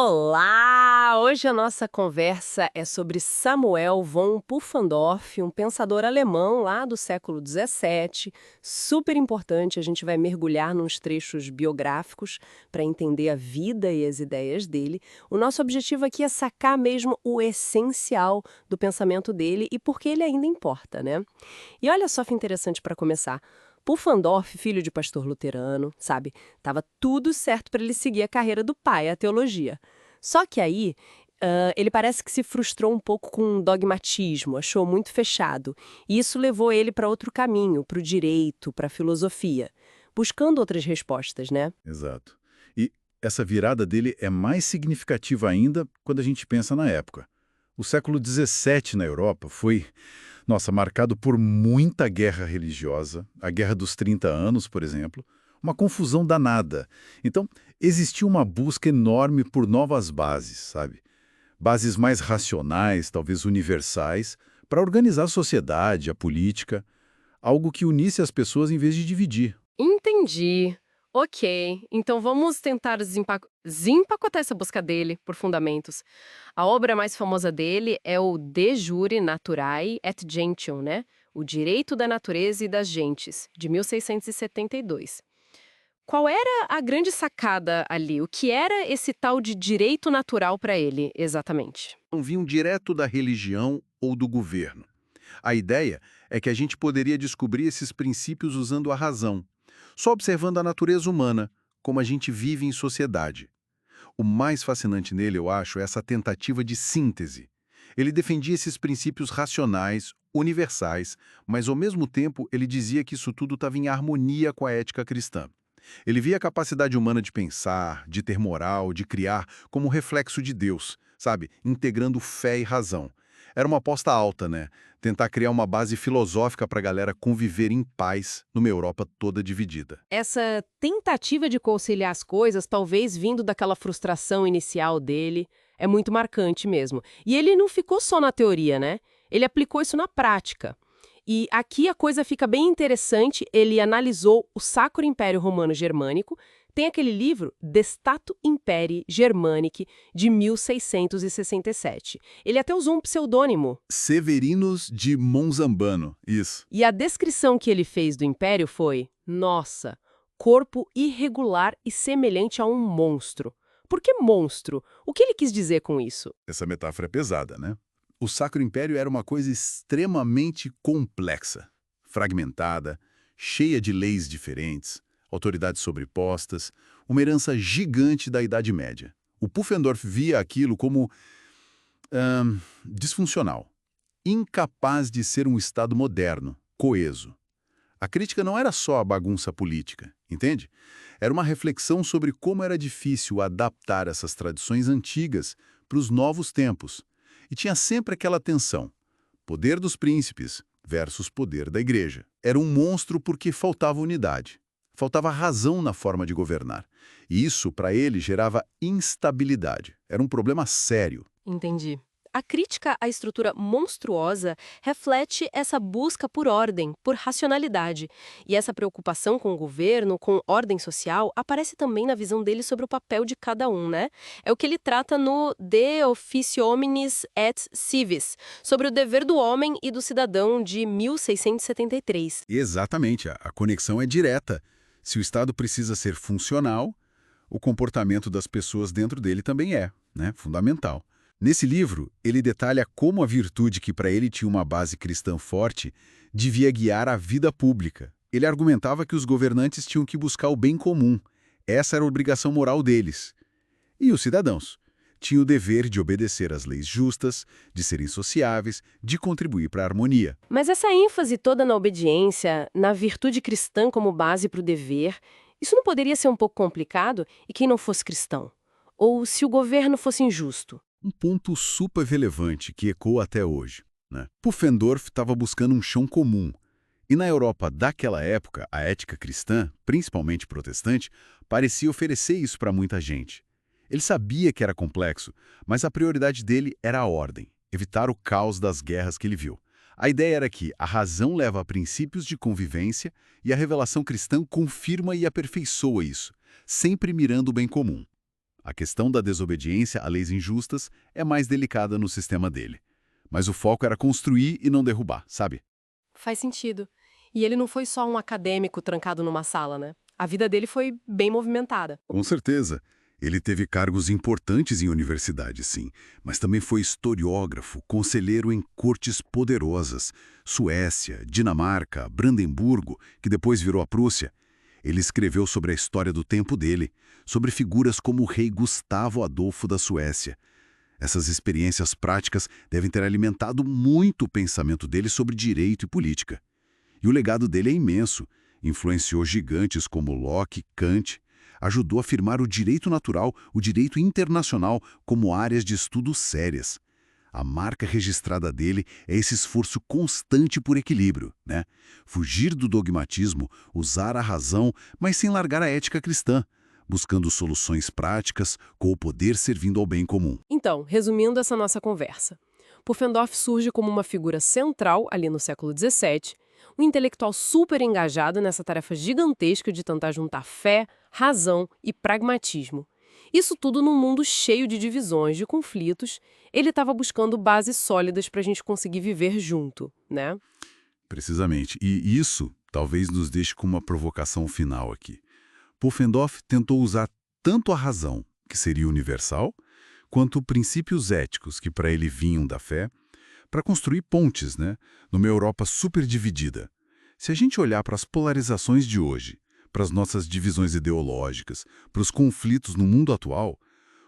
Olá! Hoje a nossa conversa é sobre Samuel von Pufendorf, um pensador alemão lá do século XVII. Super importante, a gente vai mergulhar nos trechos biográficos para entender a vida e as ideias dele. O nosso objetivo aqui é sacar mesmo o essencial do pensamento dele e por que ele ainda importa, né? E olha só que interessante para começar. Pufendorf, filho de pastor luterano, sabe? Tava tudo certo para ele seguir a carreira do pai, a teologia. Só que aí, ele parece que se frustrou um pouco com o dogmatismo, achou muito fechado. E isso levou ele para outro caminho, para o direito, para a filosofia, buscando outras respostas, né? Exato. E essa virada dele é mais significativa ainda quando a gente pensa na época. O século XVII na Europa foi, nossa, marcado por muita guerra religiosa, a Guerra dos 30 Anos, por exemplo, uma confusão danada. Então, existiu uma busca enorme por novas bases, sabe? Bases mais racionais, talvez universais, para organizar a sociedade, a política, algo que unisse as pessoas em vez de dividir. Entendi. Ok, então vamos tentar desempacotar essa busca dele por fundamentos. A obra mais famosa dele é o De Jure Naturae et Gentium, né? O Direito da Natureza e das Gentes, de 1672. Qual era a grande sacada ali? O que era esse tal de direito natural para ele, exatamente? Não vinham direto da religião ou do governo. A ideia é que a gente poderia descobrir esses princípios usando a razão, só observando a natureza humana, como a gente vive em sociedade. O mais fascinante nele, eu acho, é essa tentativa de síntese. Ele defendia esses princípios racionais, universais, mas ao mesmo tempo ele dizia que isso tudo estava em harmonia com a ética cristã. Ele via a capacidade humana de pensar, de ter moral, de criar, como um reflexo de Deus, sabe? Integrando fé e razão. Era uma aposta alta, né? Tentar criar uma base filosófica para a galera conviver em paz numa Europa toda dividida. Essa tentativa de conciliar as coisas, talvez vindo daquela frustração inicial dele, é muito marcante mesmo. E ele não ficou só na teoria, né? Ele aplicou isso na prática. E aqui a coisa fica bem interessante, ele analisou o Sacro Império Romano Germânico, tem aquele livro De Statu Imperii Germanici, de 1667. Ele até usou um pseudônimo. Severinos de Monzambano, isso. E a descrição que ele fez do império foi, nossa, corpo irregular e semelhante a um monstro. Por que monstro? O que ele quis dizer com isso? Essa metáfora é pesada, né? O Sacro Império era uma coisa extremamente complexa, fragmentada, cheia de leis diferentes, autoridades sobrepostas, uma herança gigante da Idade Média. O Pufendorf via aquilo como disfuncional, incapaz de ser um Estado moderno, coeso. A crítica não era só a bagunça política, entende? Era uma reflexão sobre como era difícil adaptar essas tradições antigas para os novos tempos. E tinha sempre aquela tensão, poder dos príncipes versus poder da igreja. Era um monstro porque faltava unidade, faltava razão na forma de governar. E isso, para ele, gerava instabilidade. Era um problema sério. Entendi. A crítica à estrutura monstruosa reflete essa busca por ordem, por racionalidade. E essa preocupação com o governo, com ordem social, aparece também na visão dele sobre o papel de cada um, né? É o que ele trata no De Officio Hominis et Civis, sobre o dever do homem e do cidadão, de 1673. Exatamente, a conexão é direta. Se o Estado precisa ser funcional, o comportamento das pessoas dentro dele também é, né, fundamental. Nesse livro, ele detalha como a virtude que para ele tinha uma base cristã forte devia guiar a vida pública. Ele argumentava que os governantes tinham que buscar o bem comum. Essa era a obrigação moral deles. E os cidadãos tinham o dever de obedecer às leis justas, de serem sociáveis, de contribuir para a harmonia. Mas essa ênfase toda na obediência, na virtude cristã como base para o dever, isso não poderia ser um pouco complicado e quem não fosse cristão? Ou se o governo fosse injusto? Um ponto super relevante que ecoa até hoje, né? Pufendorf estava buscando um chão comum. E na Europa daquela época, a ética cristã, principalmente protestante, parecia oferecer isso para muita gente. Ele sabia que era complexo, mas a prioridade dele era a ordem, evitar o caos das guerras que ele viu. A ideia era que a razão leva a princípios de convivência e a revelação cristã confirma e aperfeiçoa isso, sempre mirando o bem comum. A questão da desobediência a leis injustas é mais delicada no sistema dele. Mas o foco era construir e não derrubar, sabe? Faz sentido. E ele não foi só um acadêmico trancado numa sala, né? A vida dele foi bem movimentada. Com certeza. Ele teve cargos importantes em universidades, sim, mas também foi historiógrafo, conselheiro em cortes poderosas, Suécia, Dinamarca, Brandemburgo, que depois virou a Prússia. Ele escreveu sobre a história do tempo dele, sobre figuras como o rei Gustavo Adolfo da Suécia. Essas experiências práticas devem ter alimentado muito o pensamento dele sobre direito e política. E o legado dele é imenso. Influenciou gigantes como Locke, Kant, ajudou a afirmar o direito natural, o direito internacional como áreas de estudo sérias. A marca registrada dele é esse esforço constante por equilíbrio, né? Fugir do dogmatismo, usar a razão, mas sem largar a ética cristã, buscando soluções práticas, com o poder servindo ao bem comum. Então, resumindo essa nossa conversa, Pufendorf surge como uma figura central ali no século XVII, um intelectual super engajado nessa tarefa gigantesca de tentar juntar fé, razão e pragmatismo. Isso tudo num mundo cheio de divisões, de conflitos. Ele estava buscando bases sólidas para a gente conseguir viver junto, né? Precisamente. E isso talvez nos deixe com uma provocação final aqui. Pufendorf tentou usar tanto a razão, que seria universal, quanto princípios éticos, que para ele vinham da fé, para construir pontes, né, numa Europa super dividida. Se a gente olhar para as polarizações de hoje, para as nossas divisões ideológicas, para os conflitos no mundo atual,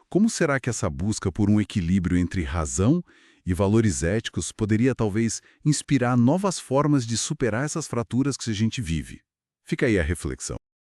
como será que essa busca por um equilíbrio entre razão e valores éticos poderia talvez inspirar novas formas de superar essas fraturas que a gente vive? Fica aí a reflexão.